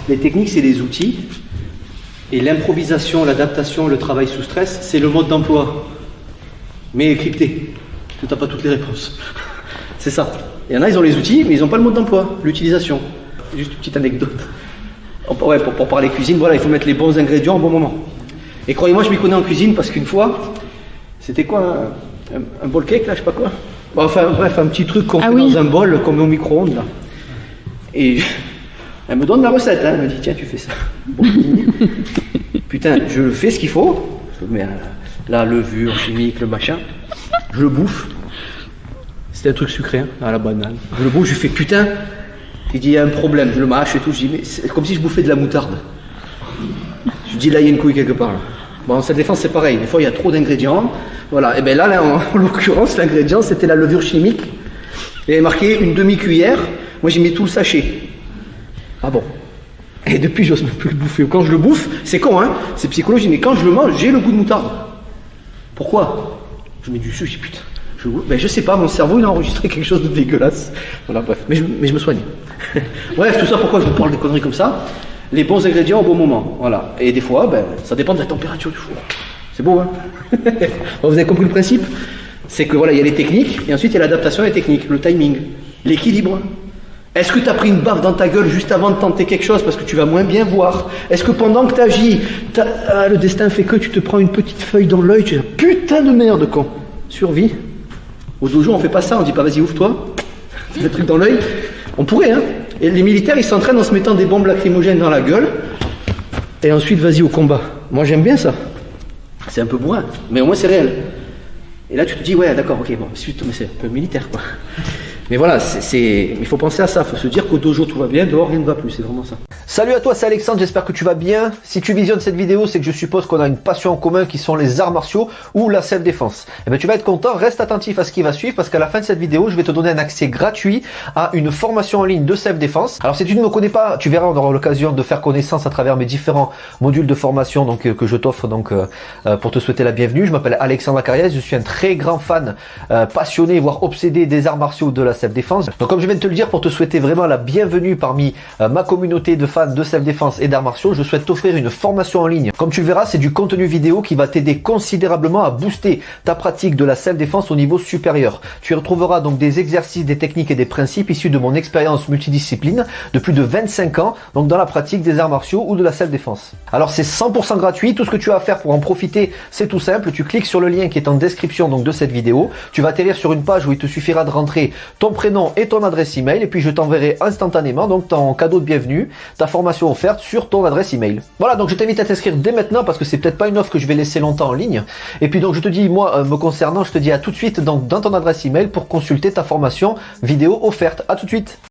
Les techniques, c'est les outils. Et l'improvisation, l'adaptation, le travail sous stress, c'est le mode d'emploi. Mais crypté. Tu n'as pas toutes les réponses. C'est ça. Il y en a, ils ont les outils, mais ils n'ont pas le mode d'emploi, l'utilisation. Juste une petite anecdote. Ouais, pour parler cuisine, voilà, il faut mettre les bons ingrédients au bon moment. Et croyez-moi, je m'y connais en cuisine parce qu'une fois, c'était quoi un bol cake, là, je sais pas quoi. Enfin, bref, un petit truc qu'on fait dans un bol, qu'on met au micro-ondes, là. Et elle me donne la recette, hein. Elle me dit, tiens, tu fais ça. Bon, putain, je fais ce qu'il faut. Je mets la levure chimique, le machin. Je le bouffe. C'était un truc sucré, hein, à la banane. Je le bouffe, je fais putain. Il dit, il y a un problème. Je le mâche et tout. Je dis, mais c'est comme si je bouffais de la moutarde. Je dis, là, il y a une couille quelque part. Là. Bon, en cette défense, c'est pareil. Des fois, il y a trop d'ingrédients. Voilà. Et bien là, en l'occurrence, l'ingrédient, c'était la levure chimique. Il y avait marqué une demi-cuillère. Moi, j'y mets tout le sachet. Ah bon. Et depuis, j'ose même plus le bouffer. Quand je le bouffe, c'est con, hein. C'est psychologique. Mais quand je le mange, j'ai le goût de moutarde. Pourquoi? Je mets du sucre, putain. Ben, je sais pas, mon cerveau, il a enregistré quelque chose de dégueulasse. Voilà, bref. Mais je me soigne. Bref, tout ça, pourquoi je vous parle de conneries comme ça? Les bons ingrédients au bon moment. Voilà. Et des fois, ben, ça dépend de la température du four. C'est beau, hein? Bon, vous avez compris le principe? C'est que voilà, il y a les techniques, et ensuite il y a l'adaptation des techniques, le timing, l'équilibre. Est-ce que tu as pris une baffe dans ta gueule juste avant de tenter quelque chose parce que tu vas moins bien voir? Est-ce que pendant que tu agis, le destin fait que tu te prends une petite feuille dans l'œil, tu dis putain de merde, con. Survie. Au dojo, on fait pas ça, on dit pas vas-y, ouvre-toi, le truc dans l'œil. On pourrait, hein. Et les militaires, ils s'entraînent en se mettant des bombes lacrymogènes dans la gueule, et ensuite vas-y au combat. Moi, j'aime bien ça. C'est un peu bourrin, mais au moins c'est réel. Et là, tu te dis, ouais, d'accord, ok, bon, mais c'est un peu militaire, quoi. Mais voilà, il faut penser à ça, il faut se dire qu'au dojo tout va bien, dehors rien ne va plus, c'est vraiment ça. Salut à toi, c'est Alexandre, j'espère que tu vas bien. Si tu visionnes cette vidéo, c'est que je suppose qu'on a une passion en commun qui sont les arts martiaux ou la self-défense. Et bien tu vas être content, reste attentif à ce qui va suivre parce qu'à la fin de cette vidéo, je vais te donner un accès gratuit à une formation en ligne de self-défense. Alors si tu ne me connais pas, tu verras, on aura l'occasion de faire connaissance à travers mes différents modules de formation donc, que je t'offre pour te souhaiter la bienvenue. Je m'appelle Alexandre Acariès, je suis un très grand fan, passionné, voire obsédé des arts martiaux de la self-défense. Donc comme je viens de te le dire, pour te souhaiter vraiment la bienvenue parmi ma communauté de fans de self-défense et d'arts martiaux, je souhaite t'offrir une formation en ligne. Comme tu le verras, c'est du contenu vidéo qui va t'aider considérablement à booster ta pratique de la self-défense au niveau supérieur. Tu y retrouveras donc des exercices, des techniques et des principes issus de mon expérience multidiscipline de plus de 25 ans donc dans la pratique des arts martiaux ou de la self-défense. Alors c'est 100% gratuit, tout ce que tu as à faire pour en profiter, c'est tout simple, tu cliques sur le lien qui est en description donc de cette vidéo, tu vas atterrir sur une page où il te suffira de rentrer ton prénom et ton adresse email et puis je t'enverrai instantanément donc ton cadeau de bienvenue, ta formation offerte sur ton adresse email. Voilà, donc je t'invite à t'inscrire dès maintenant parce que c'est peut-être pas une offre que je vais laisser longtemps en ligne. Et puis donc je te dis, moi me concernant, je te dis à tout de suite donc dans ton adresse email pour consulter ta formation vidéo offerte. À tout de suite.